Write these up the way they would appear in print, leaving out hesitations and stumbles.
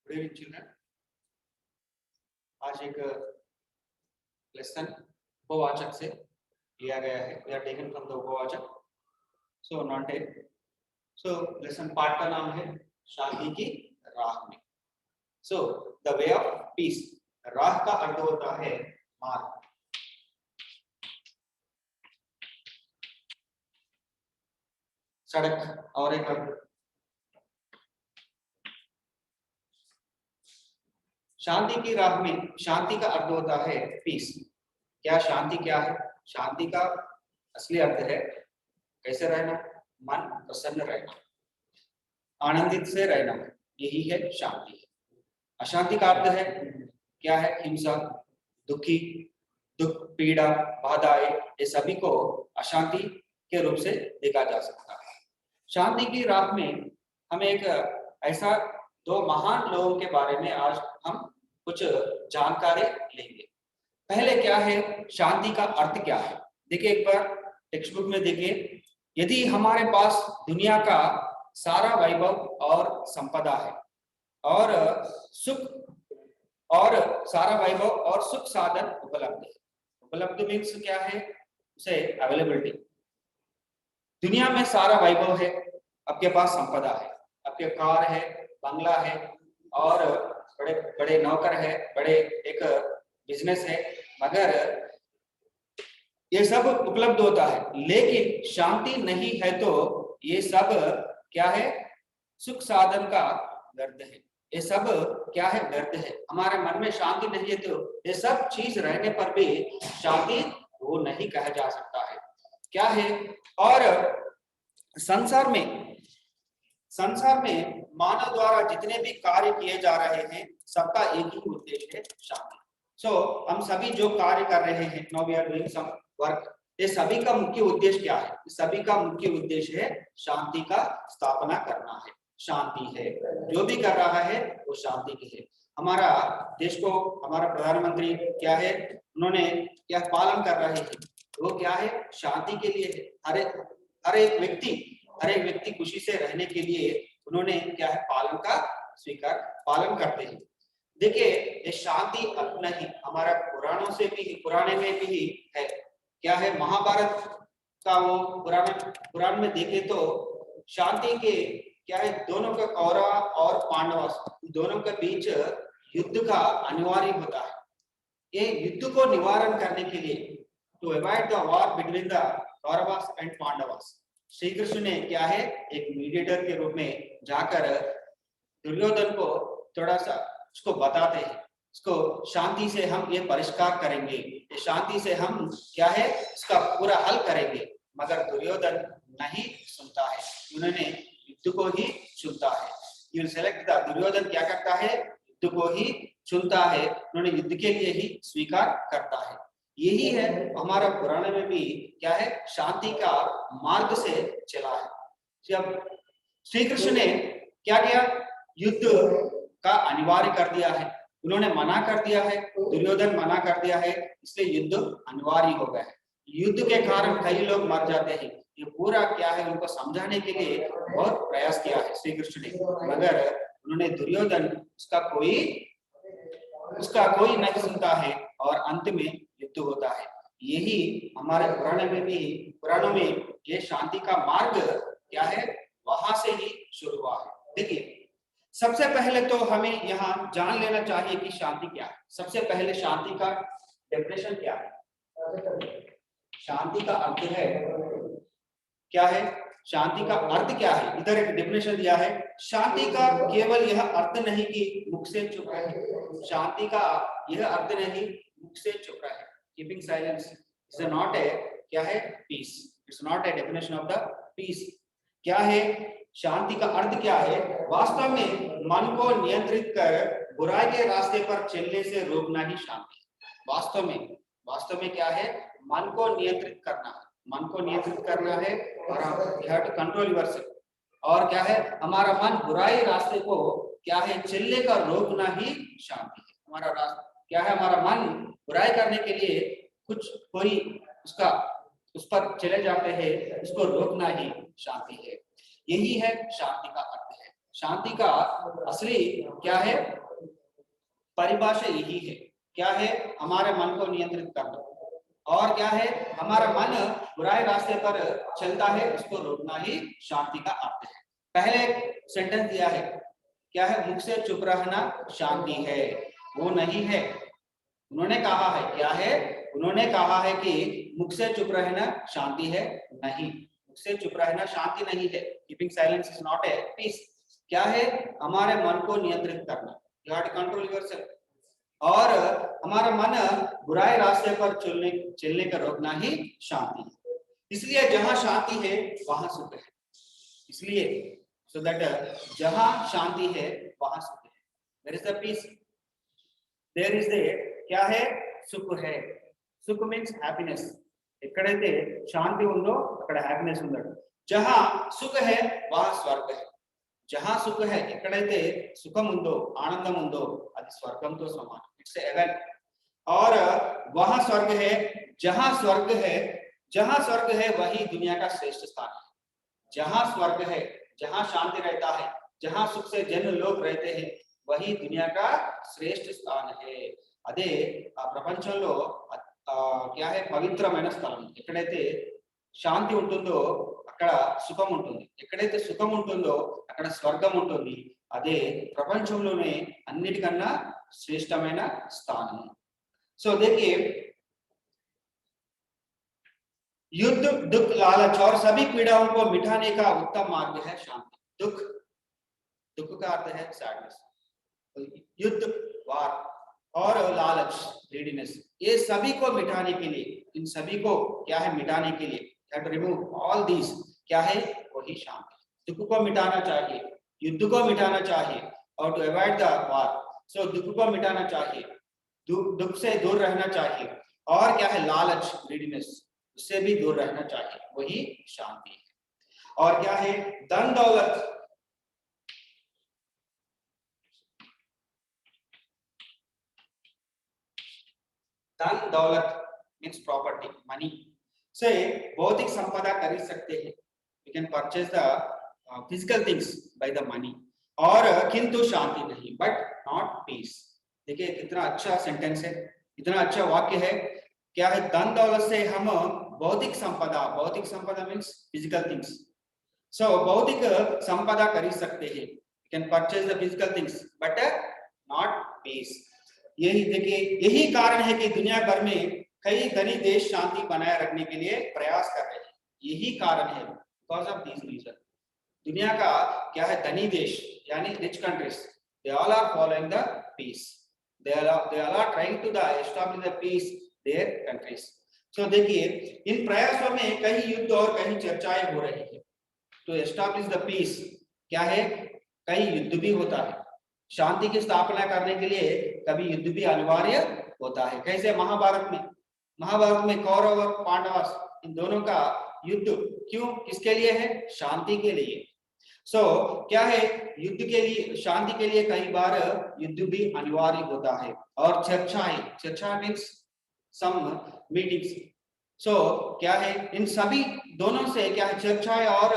Good evening children. आज एक lesson उपवाचक से लिया गया है। We are taken from the उपवाचक। So not a lesson part का नाम है शांति की राह में। So the way of peace. राह का अर्थ होता है मार्ग। सड़क और एक अर्थ शांति की राह में। शांति का अर्थ होता है पीस। क्या शांति क्या है? शांति का असली अर्थ है कैसे रहना, मन प्रसन्न रहना, आनंदित से रहना, यही है शांति। अशांति का अर्थ है क्या है? हिंसा, दुखी, दुख, पीड़ा, बाधाएं, ये सभी को अशांति के रूप से देखा जा सकता है। शांति की राह में हम एक ऐसा दो महान लोगों के बारे में आज हम कुछ जानकारी लेंगे। पहले क्या है शांति का अर्थ क्या है? देखिए एक बार टेक्स्ट बुक में देखिए। यदि हमारे पास दुनिया का सारा वैभव और संपदा है और सारा वैभव और सुख साधन उपलब्ध है। उपलब्ध मीन्स क्या है? उसे अवेलेबिलिटी। दुनिया में सारा वैभव है, आपके पास संपदा है, आपके कार है, बंगला है और बड़े बड़े नौकर है, बड़े एक बिजनेस है, मगर ये सब उपलब्ध होता है लेकिन शांति नहीं है तो ये सब क्या है? सुख साधन का व्यर्थ है। ये सब क्या है? व्यर्थ है। हमारे मन में शांति नहीं है तो ये सब चीज रहने पर भी शांति वो नहीं कहा जा सकता है। क्या है? और संसार में मानव द्वारा जितने भी कार्य किए जा रहे हैं सबका एक ही उद्देश्य है शांति। हम सभी जो कार्य कर रहे हैं, now we are doing some work, ये सभी का मुख्य उद्देश्य क्या है? सभी का मुख्य उद्देश्य है शांति का स्थापना करना है। शांति है, जो भी कर रहा है वो शांति की है। हमारा देश को हमारा प्रधानमंत्री क्या है? उन्होंने क्या पालन कर रहे हैं? वो क्या है? शांति के लिए है। हर एक व्यक्ति खुशी से रहने के लिए उन्होंने क्या है? पालन करते हैं। देखिए ये शांति अब नहीं, हमारा पुराने में भी है। क्या है? महाभारत का वो पुराण में देखे तो शांति के क्या है? दोनों का कौरव और पांडव दोनों के बीच युद्ध का अनिवार्य होता है। ये युद्ध को निवारण करने के लिए, to avoid the war between the Kauravas and Pandavas, Shri Krishna ने क्या है? एक मीडिएटर के रूप में जाकर दुर्योधन को थोड़ा सा उसको बताते हैं, इसको शांति से हम ये परिष्कार करेंगे, ये शांति से हम क्या है? इसका पूरा हल करेंगे। मगर दुर्योधन नहीं सुनता है, उन्होंने युद्ध को ही चुनता है। यू सेलेक्ट द दुर्योधन क्या करता है? युद्ध को ही चुनता है, उन्होंने युद्ध के लिए ही स्वीकार करता है। यही है हमारा पुराने में भी क्या है? शांति का मार्ग से चला है। जब श्री कृष्ण ने क्या किया? युद्ध का अनिवार्य कर दिया है, उन्होंने मना कर दिया है, दुर्योधन मना कर दिया है, इसलिए युद्ध अनिवार्य हो गया है। युद्ध के कारण कई लोग मर जाते हैं। ये पूरा क्या है? उनको समझाने के लिए बहुत प्रयास किया है श्री कृष्ण ने, मगर उन्होंने दुर्योधन उसका कोई नहीं सुनता है और अंत में युद्ध होता है। यही हमारे पुराणों में ये शांति का मार्ग क्या है? वहां से ही शुरू हुआ है। देखिए सबसे पहले तो हमें यहाँ जान लेना चाहिए कि शांति क्या है। सबसे पहले शांति का डेफिनेशन क्या है? शांति का अर्थ है क्या है? शांति का अर्थ क्या है? इधर एक डेफिनेशन दिया है। शांति का केवल यह अर्थ नहीं कि मुख से चुप रहे। शांति का यह अर्थ नहीं मुख से चुप रहे। Keeping silence is not a क्या है? Peace. It's not a definition of the peace. क्या है? शांति का अर्थ क्या है? वास्तव में मन को नियंत्रित कर बुराई के रास्ते पर चलने से रोकना ही शांति। वास्तव में क्या है? मन को नियंत्रित करना है और you have to control yourself. और क्या है? हमारा मन बुराई रास्ते को क्या है? चलने का रोकना ही शांति है। हमारा रास्ता क्या है? हमारा मन बुराई करने के लिए कोई उस पर चले जाते हैं, उसको रोकना ही शांति है। यही है शांति का अर्थ है। शांति का असली क्या है, परिभाषा यही है। क्या है, हमारे मन को नियंत्रित करना, और क्या है, हमारा मन बुराई रास्ते पर चलता है उसको रोकना ही शांति का अर्थ है। पहले सेंटेंस दिया है, क्या है, मुख से चुप रहना शांति है, वो नहीं है। उन्होंने कहा है, क्या है, उन्होंने कहा है कि मुख से चुप रहना शांति है, नहीं, मुख से चुप रहना शांति नहीं है। Keeping silence is not a peace. क्या है, हमारे मन को नियंत्रित करना, you have to control yourself, और हमारा मन बुराई रास्ते पर चलने का रोकना ही शांति है। इसलिए जहां शांति है वहां सुख है, इसलिए सो दैट जहां शांति है वहां सुख है। There is the peace, there is the क्या है, सुख है। सुख मीन्स हैप्पीनेस। ఎక్కడైతే శాంతి ఉందో అక్కడ హ్యాపీనెస్ ఉండదు. जहां सुख है वहां स्वर्ग है. जहां सुख है, ఎక్కడైతే సుఖం ఉందో, ఆనందం ఉందో, అది స్వర్గంతో సమానం. It's heaven. और वहां स्वर्ग है, जहां स्वर्ग है, जहां स्वर्ग है वही दुनिया का श्रेष्ठ स्थान है. जहां स्वर्ग है, जहां शांति रहता है, जहां सुख से जन लोग रहते हैं, वही दुनिया का श्रेष्ठ स्थान है. అదే ఆ ప్రపంచంలో क्या है, పవిత్రమైన స్థలం. ఎక్కడైతే శాంతి ఉంటుందో అక్కడ సుఖం ఉంటుంది, ఎక్కడైతే సుఖం ఉంటుందో అక్కడ స్వర్గం ఉంటుంది. అదే ప్రపంచంలోనే అన్నిటికన్నా శ్రేష్టమైన స్థానం. సో देखिए, युद्ध, दुख, लालच और सभी पीड़ाओं को मिटाने का उत्तम मार्ग है शांति. दुख, दुख का अर्थ है सैडनेस. युद्ध, वार, और लालच, ग्रीडीनेस, ये सभी को मिटाने के लिए, इन सभी को क्या है, मिटाने के लिए, टू रिमूव ऑल दीज, क्या है, वही शांति. दुख को मिटाना चाहिए, युद्ध को मिटाना चाहिए, और टू अवॉइड द वार. सो दुख को मिटाना चाहिए, दुख से दूर रहना चाहिए, और क्या है, लालच, ग्रीडीनेस, उससे भी दूर रहना चाहिए, वही शांति है. और क्या है, धन दौलत, धन दौलत मीन्स प्रॉपर्टी, मनी से भौतिक संपदा खरीद सकते हैं. You can purchase the physical things by the money. और किंतु शांति नहीं, बट नॉट पीस. देखिए कितना अच्छा सेंटेंस है, इतना अच्छा वाक्य है. क्या है, धन दौलत से हम भौतिक संपदा मीन्स फिजिकल थिंग्स. सो भौतिक संपदा खरीद सकते हैं, you can purchase the physical things, but not peace. यही देखिए, यही कारण है कि दुनिया भर में कई धनी देश शांति बनाए रखने के लिए प्रयास कर रहे हैं. यही कारण है, बिकॉज ऑफ दिस रीजन. दुनिया का क्या है, धनी देश यानी rich countries, they all are following the peace, they all are trying to the establish the peace their countries. So देखिए, इन प्रयासों में कई युद्ध और कई चर्चाएं हो रही है. टू एस्टैब्लिश द पीस क्या है, कई युद्ध भी होता है. शांति की स्थापना करने के लिए कभी युद्ध भी अनिवार्य होता है. कैसे, महाभारत में कौरव और पांडव, इन दोनों का युद्ध क्यों, किसके लिए है, शांति के लिए. सो क्या है, युद्ध के लिए, शांति के लिए कई बार युद्ध भी अनिवार्य होता है. और चर्चा मीन्स सम मीटिंग्स. सो क्या है, इन सभी दोनों से क्या है, चर्चाएं और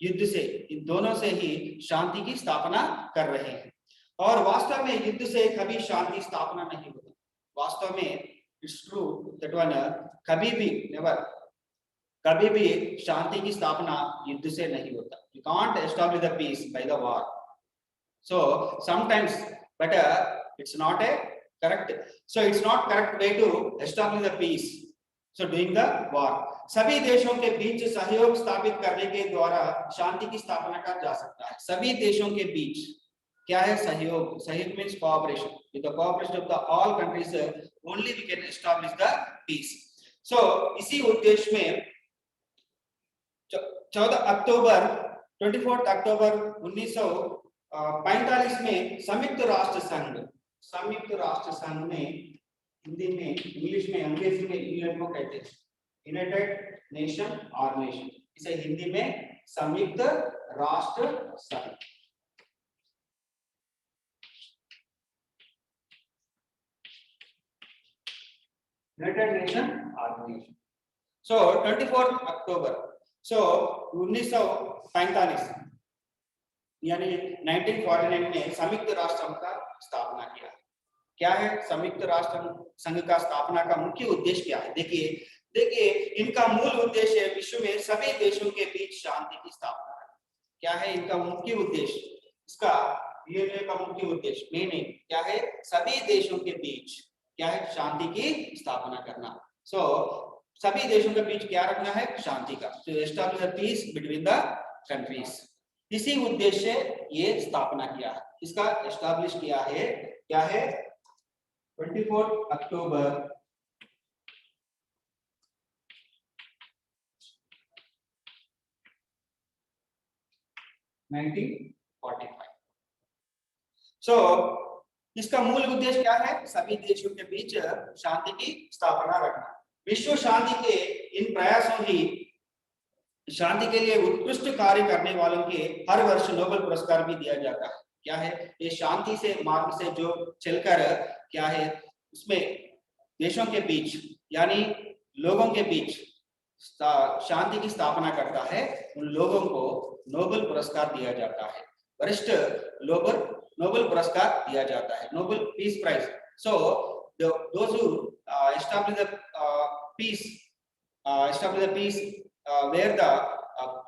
युद्ध से, इन दोनों से ही शांति की स्थापना कर रहे हैं. और वास्तव में युद्ध से कभी शांति स्थापना नहीं होती. वास्तव में इट्स ट्रू दैट वन कभी भी नेवर, कभी भी शांति की स्थापना युद्ध से नहीं होता. You can't establish the peace by the war. So sometimes, but it's not a correct. So it's not correct way to establish the peace. So doing the war, सभी देशों के बीच सहयोग स्थापित करने के द्वारा शांति की स्थापना कर जा सकता है. सभी देशों के बीच क्या है, सहयोग. सहयोग means cooperation. With the cooperation of the all countries only we can establish the peace. So इसी उद्देश्य में 24 अक्टूबर 1945 में संयुक्त राष्ट्र संघ ने, हिंदी में, इंग्लिश में, अंग्रेजी में यूएन को कहते हैं, यूनाइटेड नेशन ऑर्गेनाइजेशन. इसे हिंदी में संयुक्त राष्ट्र संघ. United Nation Organization. So 24 अक्टूबर, so 1945 यानी 1949 में संयुक्त राष्ट्र संघ का स्थापना किया। क्या है संयुक्त राष्ट्र संघ का स्थापना का मुख्य उद्देश्य क्या है? देखिए देखिए इनका मूल उद्देश्य विश्व में सभी देशों के बीच शांति की स्थापना है। क्या है इनका मुख्य उद्देश्य? इसका यूएनए का मुख्य उद्देश्य मेन एम क्या है? सभी देशों के बीच क्या है? शांति की स्थापना करना। सो सभी देशों के बीच क्या रखना है? शांति का। तो establish peace between the countries, इसी उद्देश्य ये स्थापना किया है। इसका एस्टैब्लिश किया है क्या है? 24 अक्टूबर 1945। सो इसका मूल उद्देश्य क्या है? सभी देशों के बीच शांति की स्थापना रखना। विश्व शांति के इन प्रयासों ही शांति के लिए उत्कृष्ट कार्य करने वालों के हर वर्ष नोबेल पुरस्कार भी दिया जाता है। क्या है? ये शांति से मार्ग से जो चलकर क्या है उसमें देशों के बीच यानी लोगों के बीच शांति की स्थापना करता है, उन लोगों को नोबेल पुरस्कार दिया जाता है, वरिष्ठ नोबेल पुरस्कार दिया जाता है, Nobel peace prize. So those who establish the peace where the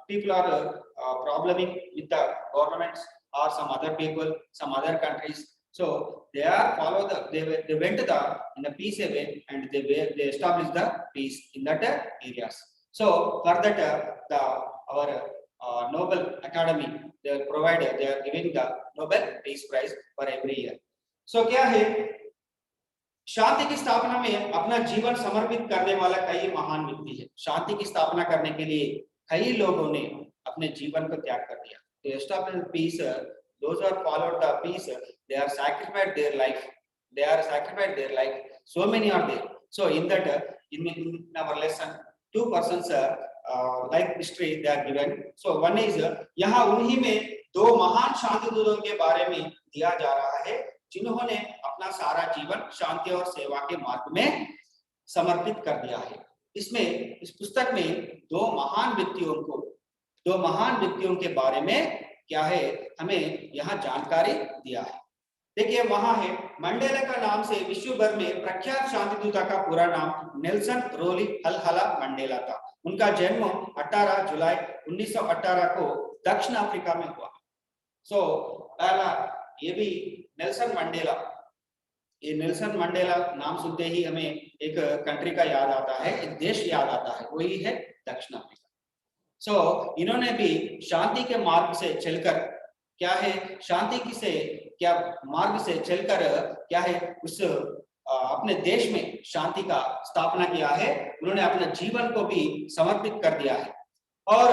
people are probleming with the governments or some other people, some other countries. So they are follow the they went to the in the peace event and they established the peace in that areas. So for that our Nobel Academy they are giving the Nobel Peace Prize for every year. So क्या है? शांति की स्थापना में अपना जीवन समर्पित करने वाला कई महान व्यक्ति है। शांति की स्थापना करने के लिए कई लोगों ने अपने जीवन को त्याग कर दिया। To establish peace, those who have followed the peace, they are sacrificed their life. They are sacrificed their life. So many are there. So in that, in our lesson, two persons like history they are given. So one is यहाँ उन्हीं में दो महान शांति दूतों के बारे में दिया जा रहा है जिन्होंने अपना सारा जीवन शांति और सेवा के मार्ग में समर्पित कर दिया है। इसमें इस पुस्तक में दो महान व्यक्तियों के बारे में क्या है हमें यहाँ जानकारी दिया है। देखिए वहां है मंडेला का नाम से विश्व भर में प्रख्यात शांतिदूता का पूरा नाम नेल्सन रोली हलहला मंडेला था। उनका जन्म 18 जुलाई 1918 को दक्षिण अफ्रीका में हुआ। सो पहला ये भी नेल्सन मंडेला, ये नेल्सन मंडेला नाम सुनते ही हमें एक कंट्री का याद आता है, एक देश याद आता है, वही है दक्षिण अफ्रीका। सो इन्होंने भी शांति के मार्ग से चलकर क्या है शांति की से क्या मार्ग से चलकर क्या है उस अपने देश में शांति का स्थापना किया है। उन्होंने अपने जीवन को भी समर्पित कर दिया है और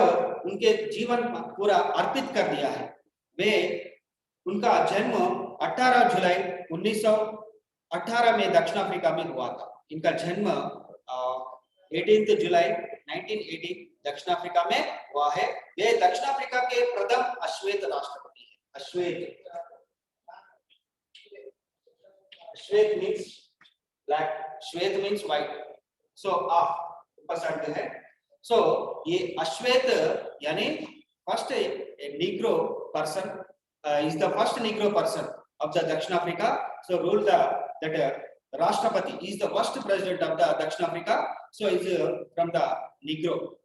उनके जीवन पूरा अर्पित कर दिया है। वे उनका जन्म 18 जुलाई 1918 में दक्षिण अफ्रीका में हुआ था। इनका जन्म 18 जुलाई 1918 दक्षिण अफ्रीका में हुआ है। वे दक्षिण अफ्रीका के प्रथम अश्वेत राष्ट्रपति हैं। अश्वेत मीन्स ब्लैक, श्वेत मीन्स व्हाइट। सो उपसर्ग है। सो ये अश्वेत यानी first Negro person is the first Negro person of the Dakshin Africa. So ruled that Rashtrapati is the first president of the Dakshin Africa. So is from the Negro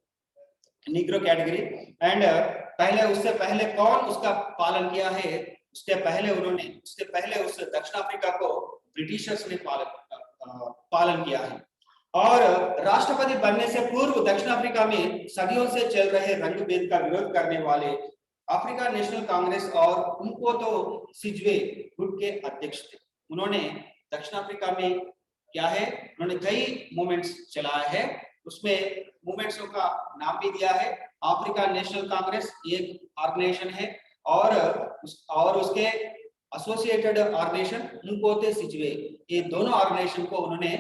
category. And पहले उससे पहले कौन उसका पालन किया है? उससे पहले उस दक्षिण अफ्रीका को ब्रिटिशर्स ने पालन किया है। और राष्ट्रपति बनने से पूर्व दक्षिण अफ्रीका में सदियों से चल रहे रंग भेद का विरोध करने वाले अफ्रीका नेशनल कांग्रेस और उनको तो सिजवे गुट के अध्यक्ष थे। उन्होंने दक्षिण अफ्रीका में क्या है उन्होंने कई मूवमेंट्स चलाए हैं। उसमें मूवमेंट्सों का नाम भी दिया है। अफ्रीका नेशनल कांग्रेस एक ऑर्गेनाइजेशन है और उसके एसोसिएटेड ऑर्गेनाइजेशन उनको सिजवे, ये दोनों ऑर्गेनाइजेशन को उन्होंने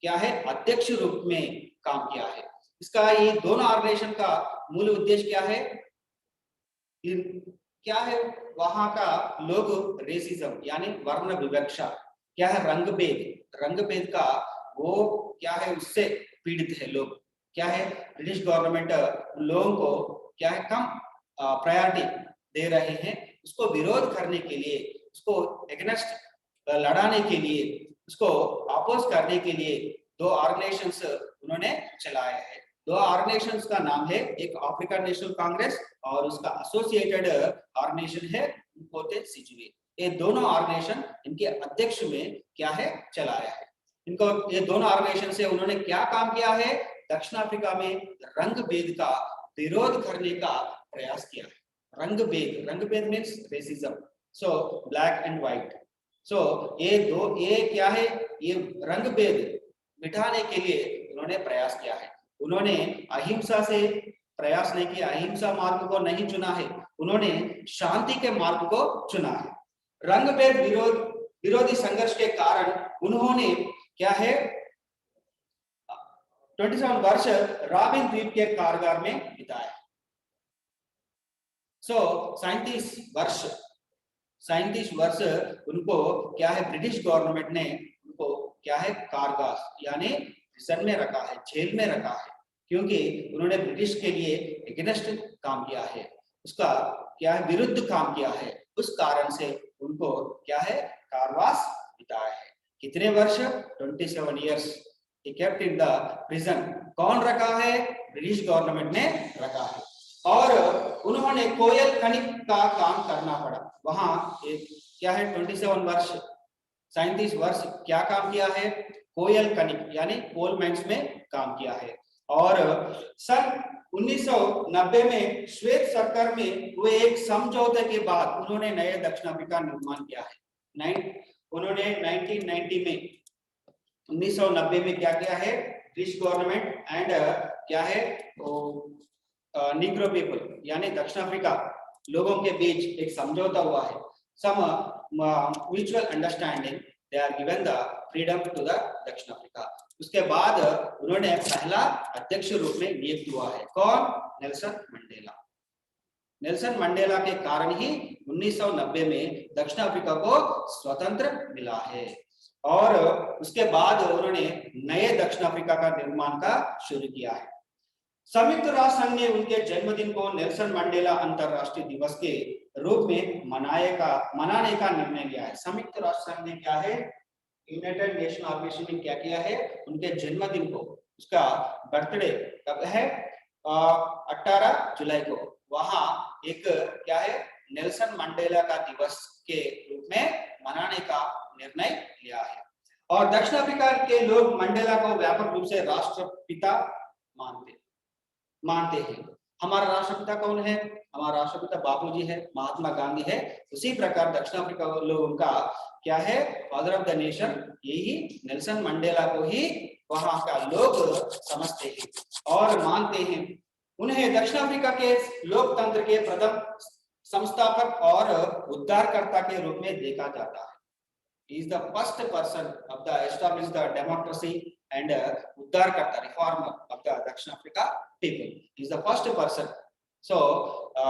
क्या है अध्यक्ष रूप में काम किया है। इसका ये दोनों ऑर्गेनाइजेशन का मूल उद्देश्य क्या है वहां का लोग रेसिज्म यानी वर्ण विवक्षा क्या है रंग भेद का वो क्या है उससे पीड़ित है लोग। क्या है ब्रिटिश गवर्नमेंट लोगों को क्या है कम प्रायोरिटी दे रहे हैं उसको विरोध करने के लिए, उसको एगेंस्ट लड़ाने के लिए, उसको अपोज करने के लिए दो ऑर्गेनाइजेशंस उन्होंने चलाए हैं। दो ऑर्गेनाइजेशंस का नाम है, एक अफ्रीकन नेशनल कांग्रेस और उसका एसोसिएटेड ऑर्गेनाइजेशन है पोते सिजुए। ये दोनों ऑर्गेनाइजेशन इनके अध्यक्ष में क्या है चलाया है। इनको ये दोनों ऑर्गेनाइजेशन से उन्होंने क्या काम किया है, दक्षिण अफ्रीका में रंग भेद का विरोध करने का प्रयास किया है। रंग भेद means racism, so black and white. So ये क्या है, ये रंग भेद मिटाने के लिए उन्होंने प्रयास किया है। उन्होंने अहिंसा से प्रयास नहीं किया, अहिंसा मार्ग को नहीं चुना है, उन्होंने शांति के मार्ग को चुना है। रंग भेद विरोधी संघर्ष के कारण उन्होंने क्या है 27 वर्ष रॉबिन द्वीप के कारागार में बिताए। सो 37 वर्ष उनको क्या है ब्रिटिश गवर्नमेंट ने उनको क्या है कारागार यानी प्रिजन में रखा है, जेल में रखा है, क्योंकि उन्होंने ब्रिटिश के लिए अगेंस्ट काम किया है, उसका क्या है विरुद्ध काम किया है। उस कारण से उनको क्या है कारावास बिताया है। कितने वर्ष? 27 years he kept in the prison। कौन रखा है? ब्रिटिश गवर्नमेंट ने रखा है। और उन्होंने कोयल खनिक का काम करना पड़ा वहां। एक क्या है 27 वर्ष 37 वर्ष क्या काम किया है? कोयल खनिक यानी कोल माइंस में काम किया है। और सन 1990 में श्वेत सरकार में हुए एक समझौते के बाद उन्होंने नए दक्षिण अफ्रीका निर्माण किया है। उन्होंने 1990 में क्या किया है, ब्रिटिश गवर्नमेंट एंड क्या है निग्रो पीपल यानी दक्षिण अफ्रीका लोगों के बीच एक समझौता हुआ है। Some mutual understanding, they are given the freedom to the दक्षिण अफ्रीका। उसके बाद उन्होंने पहला अध्यक्ष रूप में नियुक्त हुआ है। कौन? Nelson Mandela. नेल्सन मंडेला के कारण ही 1990 में दक्षिण अफ्रीका को स्वतंत्र मिला है। और उसके बाद उन्होंने नए दक्षिण अफ्रीका का निर्माण का शुरू किया है। संयुक्त राष्ट्र संघ ने उनके जन्मदिन को नेल्सन मंडेला अंतरराष्ट्रीय दिवस के रूप में मनाने का निर्णय लिया है। संयुक्त राष्ट्र संघ ने क्या है, यूनाइटेड नेशन ऑर्गेनाइजेशन ने क्या किया है, उनके जन्मदिन को, उसका बर्थडे कब है 18 जुलाई को, वहां एक क्या है नेल्सन मंडेला का दिवस के रूप में मनाने का निर्णय लिया है। और दक्षिण अफ्रीका के लोग मंडेला को व्यापक रूप से राष्ट्रपिता मानते हैं। हमारा राष्ट्रपिता कौन है? हमारा राष्ट्रपिता बापूजी है, महात्मा गांधी है। उसी प्रकार दक्षिण अफ्रीका लोगों का क्या है फादर ऑफ द नेशन, यही नेल्सन मंडेला को ही वहां का लोग समझते हैं और मानते हैं। उन्हें दक्षिण अफ्रीका के लोकतंत्र के प्रथम संस्थापक और उद्धारकर्ता के रूप में देखा जाता है। He is the first person of the establish the democracy and उद्धारकर्ता reformer of the Dakshin Africa people. He is the first person. So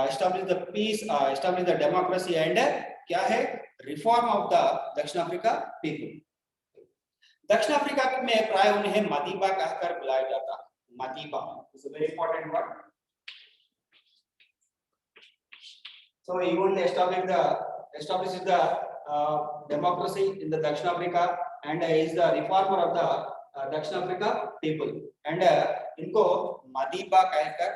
establish the peace, establish the democracy and क्या है reform of the दक्षिण Africa people. दक्षिण Africa में प्राय उन्हें Madiba कहकर बुलाया जाता है। Madiba is a very important word. So he only establishes the democracy in the Dakshin Africa and is the reformer of the Dakshin Africa people and इनको मदीबा कहकर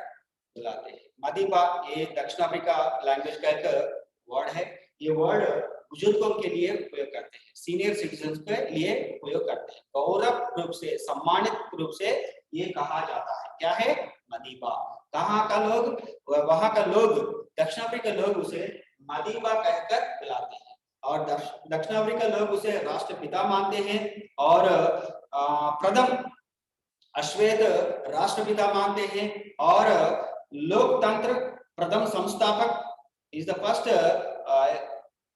बुलाते हैं। मदीबा ये दक्षिण अफ्रीका लैंग्वेज का एक वर्ड है। ये वर्ड बुजुर्गों के लिए उपयोग करते हैं, सीनियर सिटीजन्स के लिए उपयोग करते हैं। गौरव रूप से, सम्मानित रूप से ये कहा जाता है क्या है मदीबा। कहाँ का लोग? वहां का लोग, दक्षिण अफ्रीका लोग उसे मदीबा कहकर बुलाते हैं और दक्षिण अफ्रीका लोग उसे राष्ट्रपिता मानते हैं और प्रथम अश्वेत राष्ट्रपिता मानते हैं और लोकतंत्र प्रथम संस्थापक is the first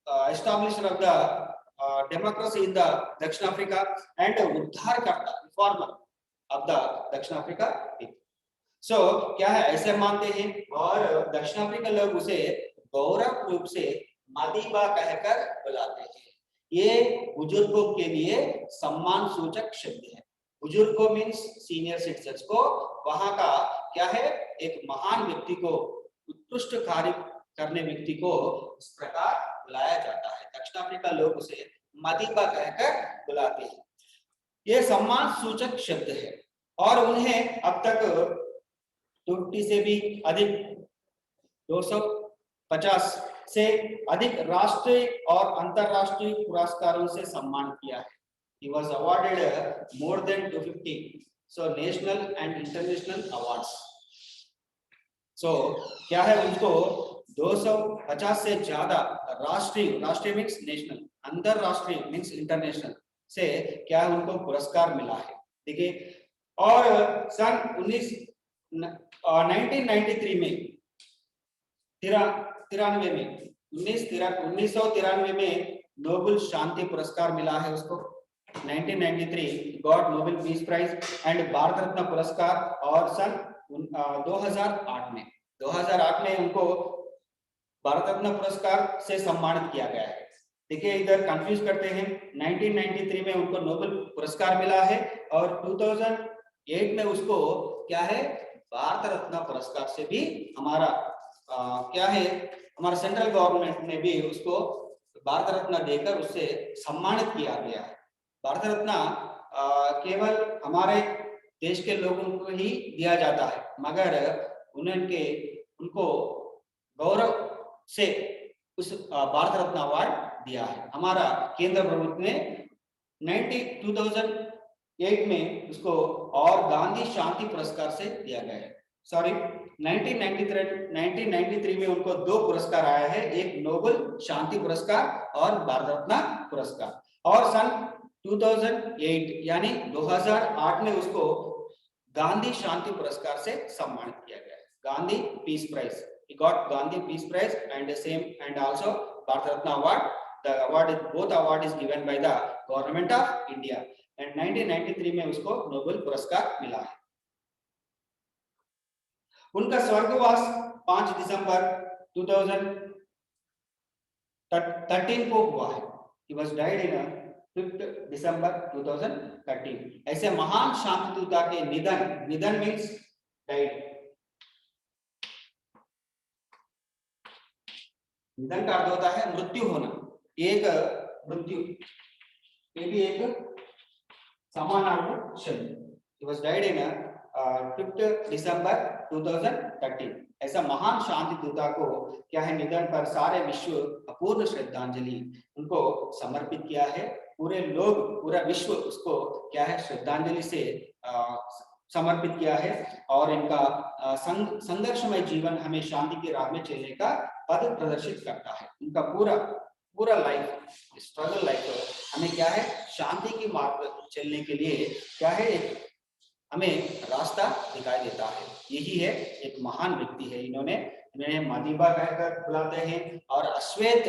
establisher of the democracy in the दक्षिण अफ्रीका एंड उद्धारकर्ता रिफॉर्मर ऑफ द दक्षिण अफ्रीका। सो क्या है ऐसे मानते हैं और दक्षिण अफ्रीका लोग उसे गौरव रूप से मदीबा कहकर बुलाते हैं। ये बुजुर्गों के लिए सम्मान सूचक शब्द है। बुजुर्गों मीन्स सीनियर सिटीजन्स को, वहां का क्या है एक महान व्यक्ति को, उत्कृष्ट कार्य करने व्यक्ति को इस प्रकार बुलाया जाता है। दक्षिण अफ्रीका लोग उसे मदीबा कहकर बुलाते हैं। ये सम्मान सूचक शब्द है और उन्हें अब तक 20 से भी अधिक 250 से अधिक राष्ट्रीय और अंतरराष्ट्रीय पुरस्कारों से सम्मान किया है। He was awarded more than 250 so national and international awards. So क्या है, उनको 250 से ज्यादा राष्ट्रीय मीन्स नेशनल, अंतरराष्ट्रीय मीन्स इंटरनेशनल से क्या है उनको पुरस्कार मिला है। ठीक है, और सन 1993 में 1993 में नोबेल शांति पुरस्कार मिला है उसको। 1993 got Nobel peace prize and Bharat Ratna पुरस्कार। और सन 2008 में उनको भारत रत्न पुरस्कार से सम्मानित किया गया है। देखिए इधर कंफ्यूज करते हैं, 1993 में उनको नोबेल पुरस्कार मिला है और 2008 में उसको क्या है भारत रत्न पुरस्कार से भी हमारा क्या है हमारा सेंट्रल गवर्नमेंट ने भी उसको भारत रत्न देकर उससे सम्मानित किया गया है। भारत रत्न केवल हमारे देश के लोगों को ही दिया जाता है, मगर उनको गौरव से उस भारत रत्न अवार्ड दिया है हमारा केंद्र प्रभुत्व ने 2008 में उसको और गांधी शांति पुरस्कार से दिया गया है। सॉरी 1993 में उनको 2 पुरस्कार आया है, एक नोबेल शांति पुरस्कार और भारत रत्न पुरस्कार। और सन 2008 यानी 2008 में उसको गांधी शांति पुरस्कार से सम्मानित किया गया है, Gandhi peace prize. He got Gandhi Peace Prize and also Bharat Ratna Award. Both award is given by the government of India. And 1993 में उसको नोबेल पुरस्कार मिला है। उनका स्वर्गवास 5 दिसंबर 2013 को हुआ है। He was died in 5 दिसंबर 2013। ऐसे महान शांतिदूता के निधन मीन्स डाइड, निधन का अर्थ होता है मृत्यु होना, एक मृत्यु, ये भी एक समानार्थक शब्द। He was died in 5 दिसंबर 2013। ऐसा महान शांतिदूता को क्या है निधन पर सारे विश्व अपूर्ण श्रद्धांजलि उनको समर्पित किया है। पूरा विश्व उसको क्या है श्रद्धांजलि से समर्पित किया है और इनका संघर्षमय जीवन हमें शांति की राह में चलने का पथ प्रदर्शित करता है। इनका पूरा लाइफ स्ट्रगल लाइफ हमें क्या है शांति की मार्ग पर चलने के लिए क्या है हमें रास्ता दिखाई देता है। यही है एक महान व्यक्ति है। इन्हें मदीबा कहकर बुलाते हैं और अश्वेत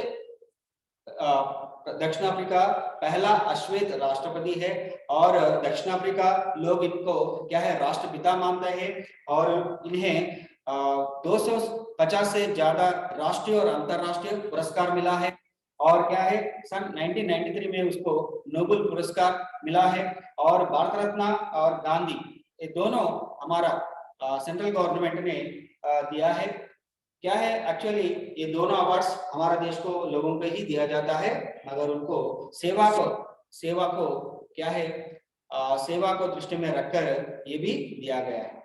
दक्षिण अफ्रीका पहला अश्वेत राष्ट्रपति है और दक्षिण अफ्रीका लोग इनको क्या है राष्ट्रपिता मानते हैं और इन्हें 250 से ज्यादा राष्ट्रीय और अंतरराष्ट्रीय पुरस्कार मिला है। और क्या है सन 1993 में उसको नोबेल पुरस्कार मिला है और भारत रत्न और गांधी ये दोनों हमारा सेंट्रल गवर्नमेंट ने दिया है। क्या है एक्चुअली ये दोनों अवार्ड्स हमारा देश को लोगों को ही दिया जाता है, मगर उनको सेवा को क्या है सेवा को दृष्टि में रखकर ये भी दिया गया है।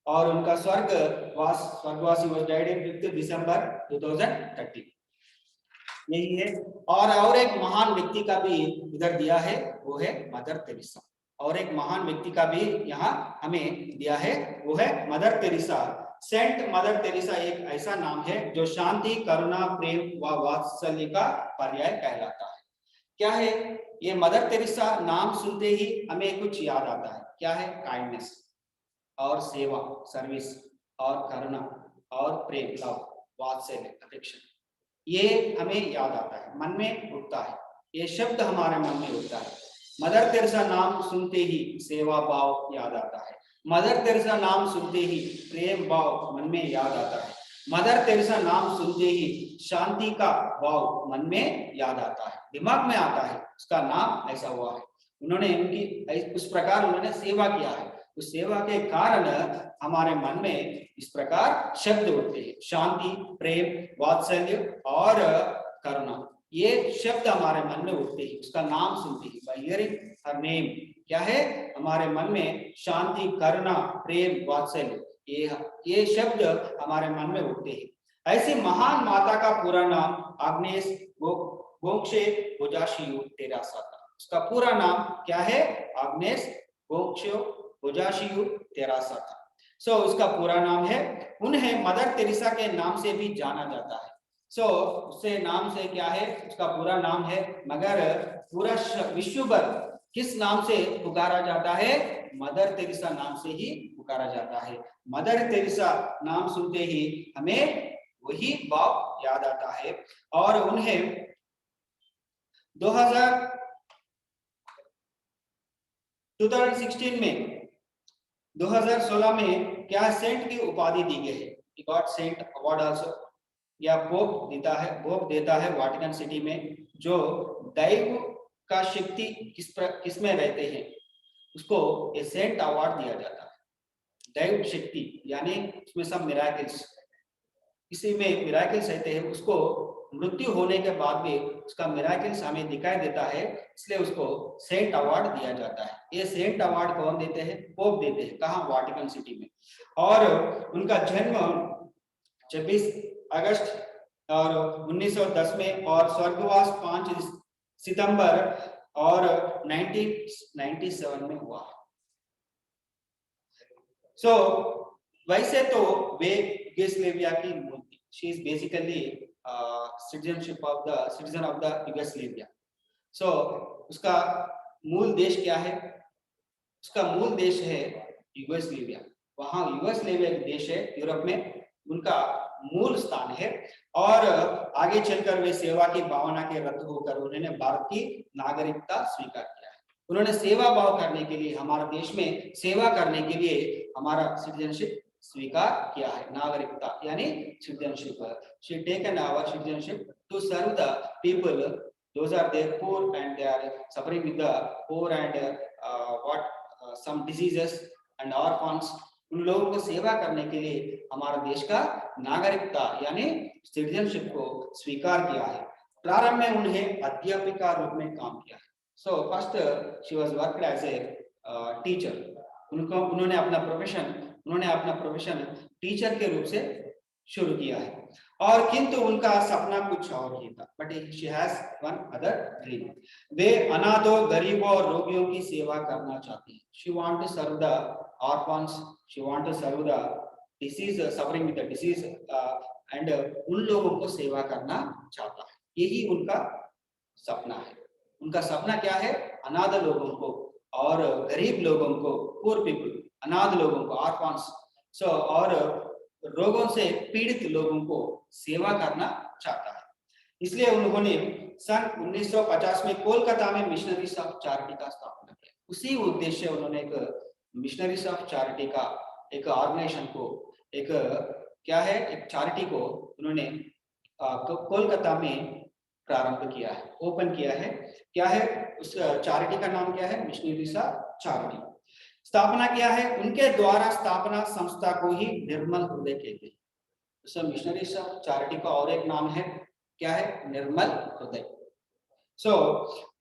और उनका स्वर्गवासी वाज डाइड इन 5 दिसंबर 2013। यही है। और एक महान व्यक्ति का भी इधर दिया है, वो है मदर तेरेसा। और एक महान व्यक्ति का भी यहाँ हमें दिया है, वो है Mother Teresa. Saint Mother Teresa एक ऐसा नाम है जो शांति, करुणा, प्रेम व वात्सल्य का पर्याय कहलाता है। क्या है ये मदर तेरेसा नाम सुनते ही हमें कुछ याद आता है। क्या है काइंडनेस और सेवा, सर्विस और करुणा और प्रेम, लव, वात्सल्य, अफेक्शन, ये हमें याद आता है, मन में उठता है, ये शब्द हमारे मन में उठता है। मदर तेरेसा नाम सुनते ही सेवा भाव याद आता है। मदर तेरेसा नाम सुनते ही प्रेम भाव मन में याद आता है। मदर तेरेसा नाम सुनते ही शांति का भाव मन में याद आता है, दिमाग में आता है। उसका नाम ऐसा हुआ है, उन्होंने उस प्रकार उन्होंने सेवा किया है। उस सेवा के कारण हमारे मन में इस प्रकार शब्द उठते हैं, शांति, प्रेम, वात्सल्य और करुणा। ये शब्द हमारे मन में उठते हैं, उसका नाम सुनते ही, बाय हियरिंग हर नेम, क्या है हमारे मन में शांति, करुणा, प्रेम, वात्सल्य, ये शब्द हमारे मन में उठते हैं। ऐसी महान माता का पूरा नाम आग्नेस गोक्षे गोजाशियु तेरासा था। उसका पूरा नाम क्या है? आग्नेस गोक्षे गोजाशियु तेरासा था। सो उसका पूरा नाम है। उन्हें मदर तेरेसा के नाम से भी जाना जाता है। सो उससे नाम से क्या है, उसका पूरा नाम है, मगर पूरा विश्व भर किस नाम से पुकारा जाता है? मदर तेरेसा नाम से ही पुकारा जाता है। मदर तेरेसा नाम सुनते ही हमें वही भाव याद आता है। और उन्हें 2016 में 2016 में क्या सेंट की उपाधि दी गई है, गॉड सेंट अवार्ड आल्सो, या पोप देता है वाटिकन सिटी में। जो दैव का शक्ति किस में रहते हैं उसको ये सेंट अवार्ड दिया जाता है। दैव शक्ति यानी उसमें सब मिराकल्स, इसी में मिराकल्स रहते हैं, उसको मृत्यु होने के बाद भी उसका मिराकल्स हमें दिखाई देता है, इसलिए उसको सेंट अवार्ड दिया जाता है। ये सेंट अवार्ड कौन देते हैं? पोप देते हैं। कहाँ? वाटिकन सिटी में। और उनका जन्म 26 अगस्त और 1910 में, और स्वर्गवास 5 सितंबर और 1997 में हुआ। सो वैसे तो वे यूगोस्लाविया की मूर्ति, she is basically citizen of the Yugoslavia. So उसका मूल देश क्या है? उसका मूल देश है यूगोस्लाविया। वहां यूगोस्लाविया देश है यूरोप में, उनका मूल स्थान है। और आगे चलकर वे सेवा की भावना के रत होकर उन्होंने भारत की नागरिकता स्वीकार किया है। उन्होंने सेवा भाव करने के लिए, हमारे देश में सेवा करने के लिए हमारा सिटीजनशिप स्वीकार किया है, नागरिकता यानी citizenship. She taken our citizenship to serve the people, those are there poor and they are suffering with the poor and some diseases and orphans। उन लोगों को सेवा करने के लिए हमारा देश का नागरिकता यानी सिटीजनशिप को स्वीकार किया है। प्रारंभ में उन्हें अध्यापिका रूप में काम किया है। So first she was worked as a teacher. उन्होंने अपना प्रोफेशन टीचर के रूप से शुरू किया है। और किंतु उनका सपना कुछ और ही था, but she has one other dream. वे अनाथों, गरीबों और रोगियों की सेवा करना चाहती है। She want to serve the orphans, she want to serve the disease, suffering with the disease, and उन लोगों को सेवा करना चाहता है। यही उनका सपना है। उनका सपना क्या है? अनाथ लोगों को और गरीब लोगों को, पुअर पीपल, अनाथ लोगों को, ऑर्फन्स, सो और रोगों से पीड़ित लोगों को सेवा करना चाहता है। इसलिए उन्होंने सन 1950 में कोलकाता में मिशनरीज ऑफ चैरिटी का स्थापना किया। उसी उद्देश्य उन्होंने एक मिशनरीज ऑफ चैरिटी का एक ऑर्गेनाइजेशन को, एक क्या है, एक चैरिटी को उन्होंने कोलकाता में प्रारंभ किया है, ओपन किया है। क्या है उस चैरिटी का नाम? क्या है? Missionaries of charity. स्थापना किया है उनके द्वारा। स्थापना संस्था को ही निर्मल हृदय कहते हैं। मिशनरीज ऑफ चैरिटी का और एक नाम है, क्या है? निर्मल हृदय।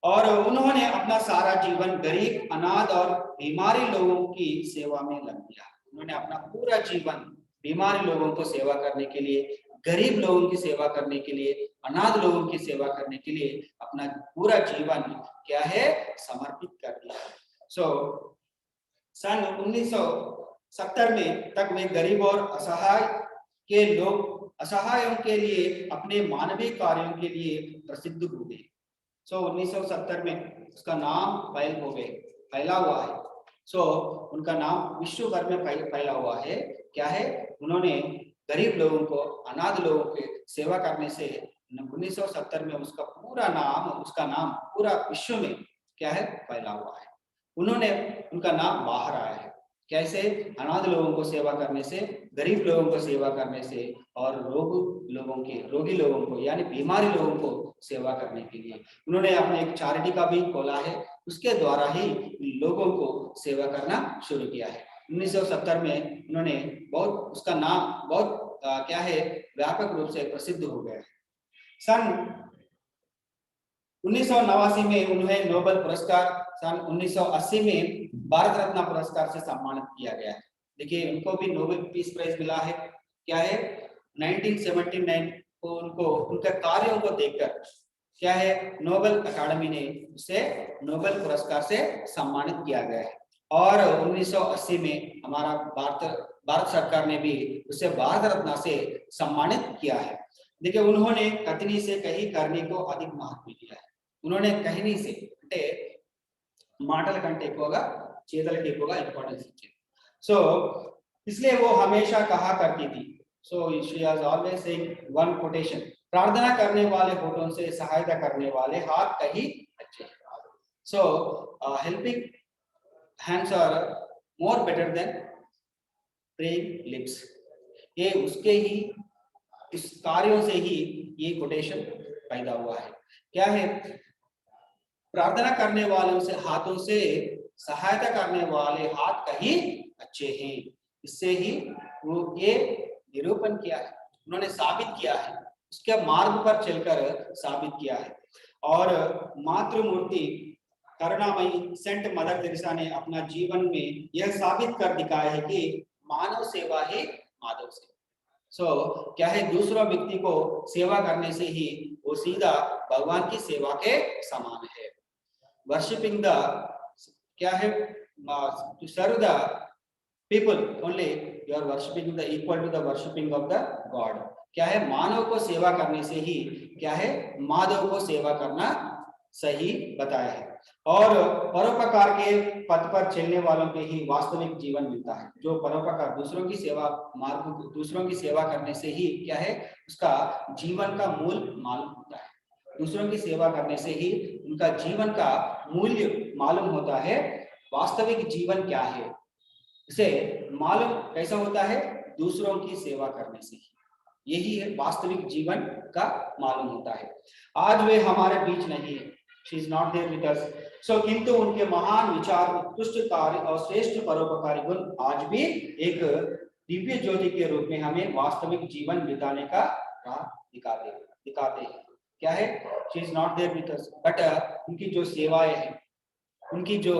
और उन्होंने अपना सारा जीवन गरीब, अनाथ और बीमारी लोगों की सेवा में लग दिया। उन्होंने अपना पूरा जीवन बीमारी लोगों को सेवा करने के लिए, गरीब लोगों की सेवा करने के लिए, अनाथ लोगों की सेवा करने के लिए अपना पूरा जीवन क्या है? समर्पित कर दिया। सन 1970 में तक वे गरीब और असहायों के लिए अपने मानवीय कार्यों के लिए प्रसिद्ध हो गए। 1970 में उसका नाम फैला हुआ है। उनका नाम विश्व भर में फैला हुआ है। क्या है? उन्होंने गरीब लोगों को, अनाथ लोगों के सेवा करने से 1970 में उसका नाम पूरा विश्व में क्या है? फैला हुआ है। उनका नाम बाहर आया है। कैसे? अनाथ लोगों को सेवा करने से, गरीब लोगों को सेवा करने से, और रोगी लोगों को यानी बीमारी लोगों को सेवा करने के लिए उन्होंने अपने एक चैरिटी का भी खोला है। उसके द्वारा ही लोगों को सेवा करना शुरू किया है। 1970 में उन्होंने बहुत, उसका नाम बहुत क्या है, व्यापक रूप से प्रसिद्ध हो गया है। सन 1989 में उन्हें नोबेल पुरस्कार, सन 1980 में भारत रत्न पुरस्कार से सम्मानित किया गया है। देखिए उनको भी नोबेल पीस प्राइज मिला है। क्या है? 1979 को उनको उनके कार्यों को देखकर क्या है, नोबेल अकादमी ने उसे नोबेल पुरस्कार से सम्मानित किया गया है। और 1980 में हमारा भारत सरकार ने भी उसे भारत रत्न से सम्मानित किया है। देखिए उन्होंने कथनी से कहीं करने को अधिक महत्व दिया है। उन्होंने कहनी से అంటే మాటల కంటే ఎక్కువగా చేతలకు ఎక్కువగా ఇంపార్టెన్స్ ఇచ్చారు। సో इसलिए वो हमेशा कहा करती थी, so she has always saying one quotation, प्रार्थना करने वाले होठों से सहायता करने वाले हाथ कहीं अच्छे हैं। So helping hands are more better than praying lips. ये उसके ही इस कार्यों से ही ये कोटेशन पैदा हुआ है। क्या है? प्रार्थना करने वालों से, हाथों से सहायता करने वाले हाथ कहीं अच्छे हैं। इससे ही वो ये निरूपण किया है, उन्होंने साबित किया है, उसके मार्ग पर चलकर साबित किया है। और मातृमूर्ति करुणामयी सेंट मदर तेरेसा ने अपना जीवन में यह साबित कर दिखाया है कि मानव सेवा ही माधव सेवा। सो क्या है, दूसरा व्यक्ति को सेवा करने से ही वो सीधा भगवान की सेवा के समान है। वर्शिपिंग द क्या है, to serve the people only you are worshiping the equal to the worshiping of the God। क्या है, मानव को सेवा करने से ही क्या है, माधव को सेवा करना सही बताया है। और परोपकार के पथ पर चलने वालों के ही वास्तविक जीवन मिलता है। जो परोपकार, दूसरों की सेवा मार्ग, दूसरों की सेवा करने से ही क्या है, उसका जीवन का मूल मालूम होता है। दूसरों की सेवा करने से ही उनका जीवन का मूल्य मालूम होता है। वास्तविक जीवन क्या है इसे मालूम कैसा होता है? दूसरों की सेवा करने से ही, यही है वास्तविक जीवन का मालूम होता है। आज वे हमारे बीच नहीं है, she is not there with us. So किंतु उनके महान विचार, उत्कृष्ट कार्य और श्रेष्ठ परोपकारी गुण आज भी एक दिव्य ज्योति के रूप में हमें वास्तविक जीवन बिताने का राह दिखाते हैं। क्या है? She is not there with us, but उनकी जो सेवाएं हैं, उनकी जो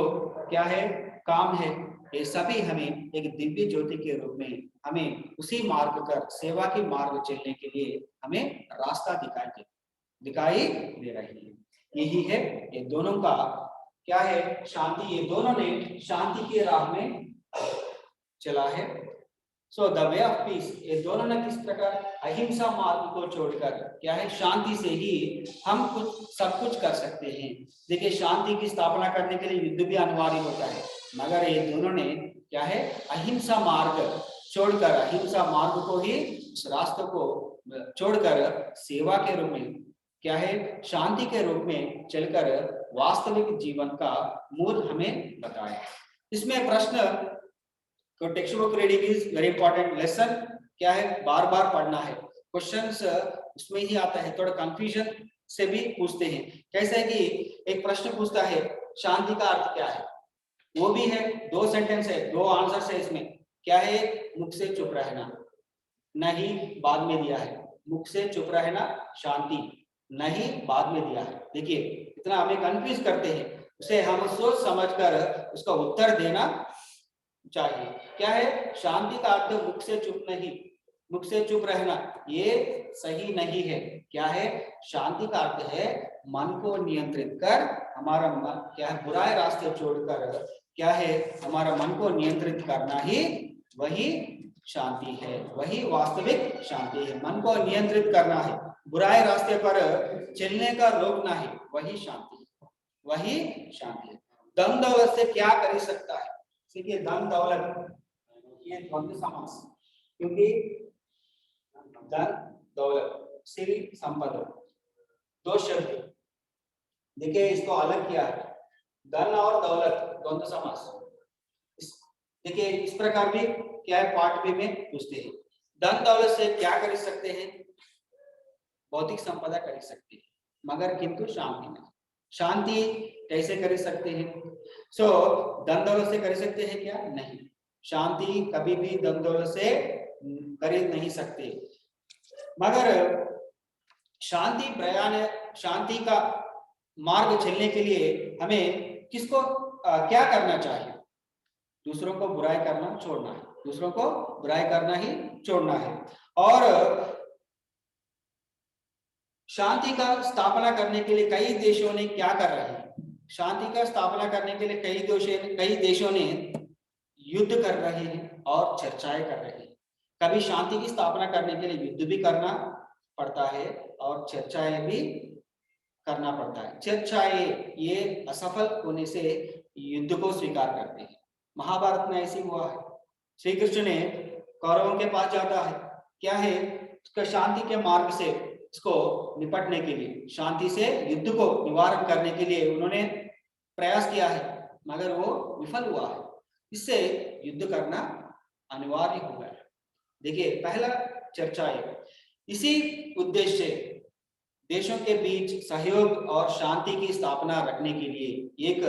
क्या है काम है, ये सभी हमें एक दिव्य ज्योति के रूप में हमें उसी मार्ग कर, सेवा के मार्ग चलने के लिए हमें रास्ता दिखाई दे रही है। यही है ये दोनों का क्या है, शांति। ये दोनों ने शांति के राह में चला है। सो द वे ऑफ पीस, ये दोनों ने किस प्रकार अहिंसा मार्ग को छोड़कर क्या है, शांति से ही हम सब कुछ कर सकते हैं। देखिए शांति की स्थापना करने के लिए युद्ध भी अनिवार्य होता है, मगर ये दोनों ने क्या है, अहिंसा मार्ग छोड़कर, अहिंसा मार्ग को ही, उस रास्ते को छोड़कर सेवा के रूप में क्या है, शांति के रूप में चलकर वास्तविक जीवन का मूल हमें बताया। इसमें प्रश्न तो text book reading is very important lesson. क्या है, बार बार पढ़ना है। क्वेश्चंस उसमें ही आता है, थोड़ा कंफ्यूजन से भी पूछते हैं। कैसे है कि एक प्रश्न पूछता है शांति का अर्थ क्या है, वो भी है 2 सेंटेंस है, 2 आंसर्स है इसमें। क्या है, मुख से चुप रहना, नहीं बाद में दिया है। मुख से चुप रहना शांति, नहीं बाद में दिया है। देखिए इतना हमें कंफ्यूज करते हैं, उसे हम सोच समझकर उसका उत्तर देना चाहिए। क्या है, शांति का अर्थ मुख से चुप नहीं, मुख से चुप रहना ये सही नहीं है। क्या है, शांति का अर्थ है मन को नियंत्रित कर, हमारा मन क्या है, बुराए रास्ते छोड़कर क्या है, हमारा मन को नियंत्रित करना ही वही शांति है, वही वास्तविक शांति है। मन को नियंत्रित करना है, बुराए रास्ते पर चलने का रोकना है, वही शांति है, वही शांति है। धन दौलत से क्या कर सकता है? देखिए धन दौलत ये द्वंद्व समास, क्योंकि धन दौलत श्री संपदा 2 शब्द, देखिए इसको अलग किया है, धन और दौलत द्वंद्व समास। देखिए इस प्रकार भी क्या है, पार्ट बी में पूछते हैं। धन दौलत से क्या कर सकते हैं? भौतिक संपदा कर सकते हैं, मगर किंतु शांति नहीं। शांति कैसे कर सकते हैं? सो धन दौलत से कर सकते हैं क्या? नहीं, शांति कभी भी धन दौलत से खरीद नहीं सकते। मगर शांति प्रयाण, शांति का मार्ग चलने के लिए हमें किसको क्या करना चाहिए? दूसरों को बुराई करना छोड़ना है, दूसरों को बुराई करना ही छोड़ना है। और शांति का स्थापना करने के लिए कई देशों ने क्या कर रहे हैं? शांति का स्थापना करने के लिए कई देशों ने युद्ध कर रहे हैं और चर्चाएं कर रहे हैं। कभी शांति की स्थापना करने के लिए युद्ध भी करना पड़ता है और चर्चाएं भी करना पड़ता है। चर्चाएं ये असफल होने से युद्ध को स्वीकार करते हैं। महाभारत में ऐसी हुआ है। श्री कृष्ण ने कौरवों के पास जाता है, क्या है, उसका शांति के मार्ग से इसको निपटने के लिए, शांति से युद्ध को निवारण करने के लिए उन्होंने प्रयास किया है, मगर वो विफल हुआ है। इससे युद्ध करना अनिवार्य हो गया। देखिए पहला चर्चा है, इसी उद्देश्य से देशों के बीच सहयोग और शांति की स्थापना रखने के लिए एक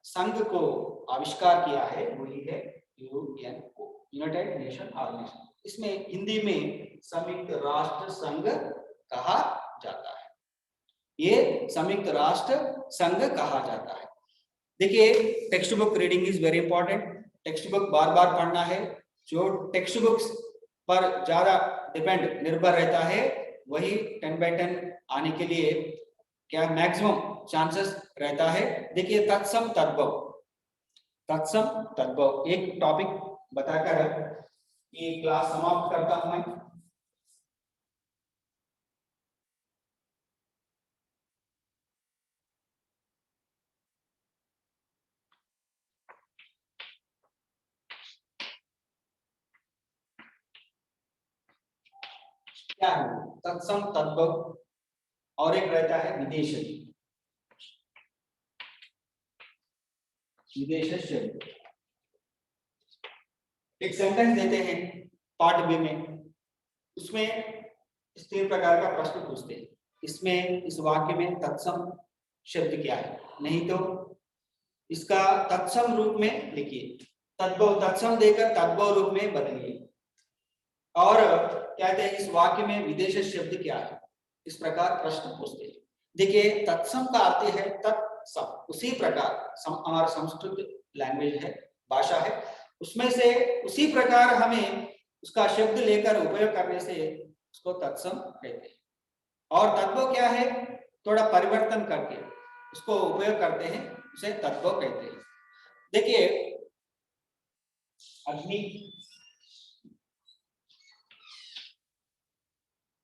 संघ को आविष्कार किया है, वही है यूएनओ, यूनाइटेड नेशन ऑर्गेनाइजेशन। इसमें हिंदी में संयुक्त राष्ट्र संघ कहा जाता है। ये संयुक्त राष्ट्र संघ कहा जाता है। देखिए textbook reading is very important. Textbook बार बार पढ़ना है। जो टेक्स्ट बुक्स पर ज्यादा डिपेंड निर्भर रहता है वही 10/10 आने के लिए क्या मैक्सिमम चांसेस रहता है। देखिए तत्सम तद्भव, तत्सम तद्भव एक टॉपिक बताकर ये क्लास समाप्त करता हूं मैं। क्या है तत्सम तद्भव, और एक रहता है विदेशी, विदेश शब्द। एक सेंटेंस देते हैं पार्ट बी में, उसमें इस 3 प्रकार का प्रश्न पूछते हैं। इसमें इस वाक्य में तत्सम शब्द क्या है, नहीं तो इसका तत्सम रूप में लिखिए, तद्भव तत्सम देकर तद्भव रूप में बदलिए। और कहते हैं इस वाक्य में विदेश शब्द क्या है, इस प्रकार प्रश्न पूछते हैं। देखिए तत्सम का अर्थ है तत्सम, उसी प्रकार हमारा संस्कृत लैंग्वेज है, भाषा है, उसमें से उसी प्रकार हमें उसका शब्द लेकर उपयोग करने से उसको तत्सम कहते हैं। और तद्भव क्या है, थोड़ा परिवर्तन करके उसको उपयोग करते हैं, उसे तद्भव कहते हैं। देखिए अग्नि,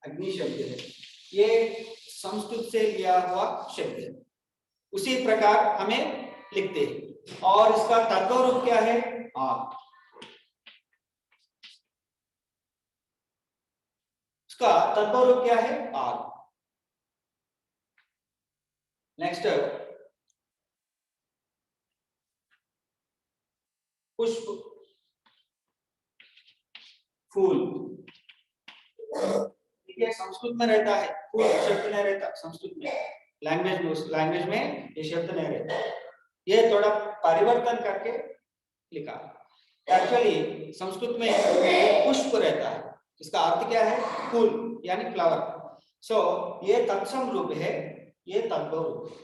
अग्नि शब्द है, ये संस्कृत से लिया हुआ शब्द है, उसी प्रकार हमें लिखते हैं। और इसका तद्भव रूप क्या है, आग। इसका तद्भव रूप क्या है, आग। नेक्स्ट पुष्प, फूल, ठीक है, संस्कृत में रहता है, फूल शब्द नहीं रहता संस्कृत में, लैंग्वेज में ये शब्द नहीं रहता, ये थोड़ा परिवर्तन करके लिखा। एक्चुअली संस्कृत में पुष्प रहता है, इसका अर्थ क्या है, फूल यानी फ्लावर। सो ये तत्सम रूप है, ये तद्भव रूप है,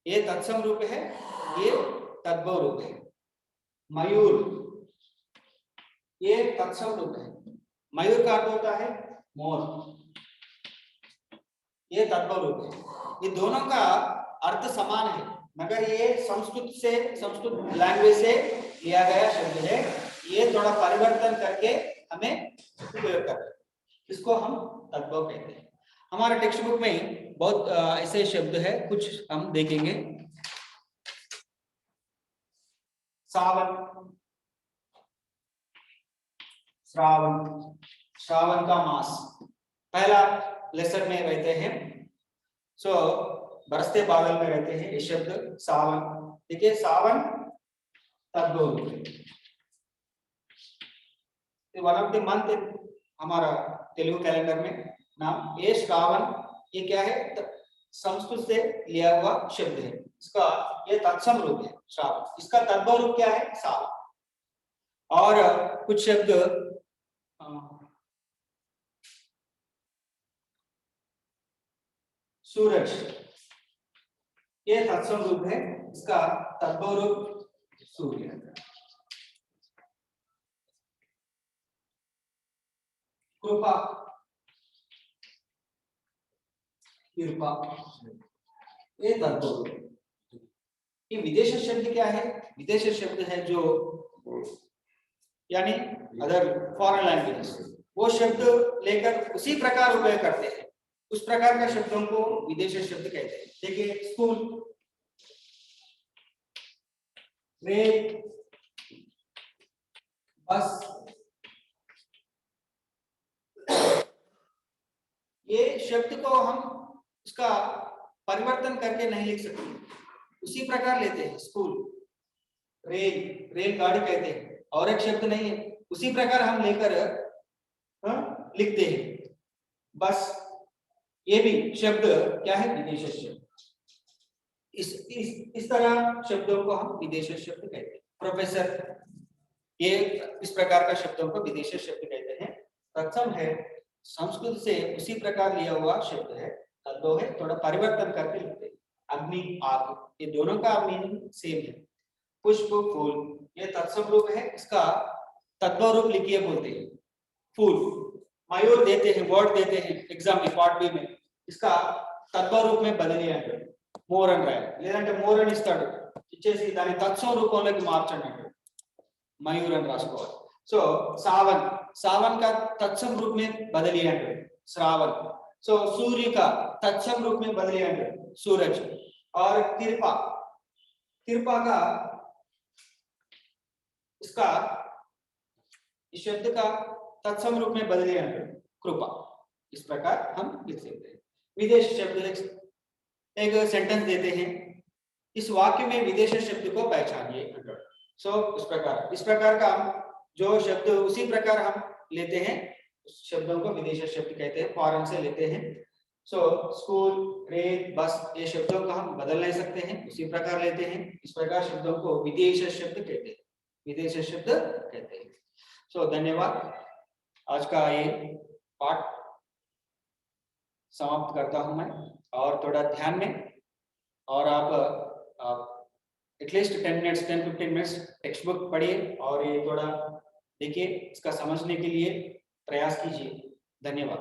ये तत्सम रूप है, ये तद्भव रूप है। मयूर, ये तत्सम रूप है, मयूर का अर्थ होता है मोर, ये तद्भव रूप है। ये दोनों का अर्थ समान है, मगर ये संस्कृत लैंग्वेज से लिया गया शब्द है, ये थोड़ा परिवर्तन करके हमें उपयोग करते हैं, इसको हम तद्भव कहते हैं। हमारे टेक्स्ट बुक में बहुत ऐसे शब्द है, कुछ हम देखेंगे। सावन, श्रावण, श्रावण का मास पहला लेसन में रहते हैं। सो बरसते बादल में रहते हैं ये शब्द सावन। देखिए सावन तद्भव रूप है, वन ऑफ द मंथ हमारा तेलुगु कैलेंडर में नाम ये श्रावण, ये क्या है, संस्कृत से लिया हुआ शब्द है, इसका ये तत्सम रूप है श्रावण, इसका तद्भव रूप क्या है, सावन। और कुछ शब्द सूरज, ये तत्सम रूप है, इसका तद्भव रूप सूर्य। कृपा, कृपा, ये तद्भव रूप। ये विदेश शब्द क्या है, विदेश शब्द है जो यानी अदर फॉरेन लैंग्वेजेस, वो शब्द लेकर उसी प्रकार उपयोग करते हैं, उस प्रकार के शब्दों को विदेश शब्द कहते हैं। देखिए स्कूल, रेल, बस, ये शब्द को हम उसका परिवर्तन करके नहीं लिख सकते, उसी प्रकार लेते हैं। स्कूल, रेल, रेलगाड़ी कहते हैं, और एक शब्द नहीं है, उसी प्रकार हम लेकर लिखते हैं। बस, ये भी शब्द क्या है, विदेश शब्द। इस तरह शब्दों को हम विदेश शब्द कहते हैं। प्रोफेसर, ये इस प्रकार का शब्दों को विदेश शब्द कहते हैं। तत्सम है, संस्कृत से उसी प्रकार लिया हुआ शब्द है, तद्भव है, थोड़ा परिवर्तन करके लिखते हैं। अग्नि, आग, ये दोनों का मीनिंग सेम है। पुष्प, फूल, ये तत्सम रूप है, इसका तद्भव रूप लिखिए बोलते हैं फूल। मयूर देते हैं, वर्ड देते हैं एग्जाम में, पार्ट बी में, इसका तद्भव रूप में बदलिया మోరన్ రాయాలి, లేదంటే మోరన్ ఇస్తాడు ఇచ్చేసి దాని తత్సమ రూపంలోకి మార్చండి అంటాడు, मयूर అని రాసుకోవాలి। సో सावन, सावन का तत्सम रूप में बदलिए अंटाడు श्रावण। सो सूर्य का तत्सम रूप में बदलिए अंटाడు सूरज। और कृपा, कृपा का इसका इस शब्द का तत्सम रूप में बदलिए अंटाడు कृपा। इस प्रकार हम लिख सकते हैं। विदेश शब्द, एक सेंटेंस देते हैं, इस वाक्य में विदेश शब्द को पहचानिए। सो इस प्रकार का हम जो शब्द उसी प्रकार हम लेते हैं, उस शब्दों को विदेश शब्द कहते हैं, फॉरेन से लेते हैं। सो स्कूल, रेल, बस, ये शब्दों को हम बदल नहीं सकते हैं, उसी प्रकार लेते हैं। इस प्रकार शब्दों को विदेश शब्द कहते हैं, विदेश शब्द कहते हैं। सो धन्यवाद, आज का ये पाठ समाप्त करता हूं मैं, और थोड़ा ध्यान में, और आप एटलीस्ट 10-15 मिनट्स टेक्स्ट बुक पढ़िए और ये थोड़ा देखिए, इसका समझने के लिए प्रयास कीजिए। धन्यवाद।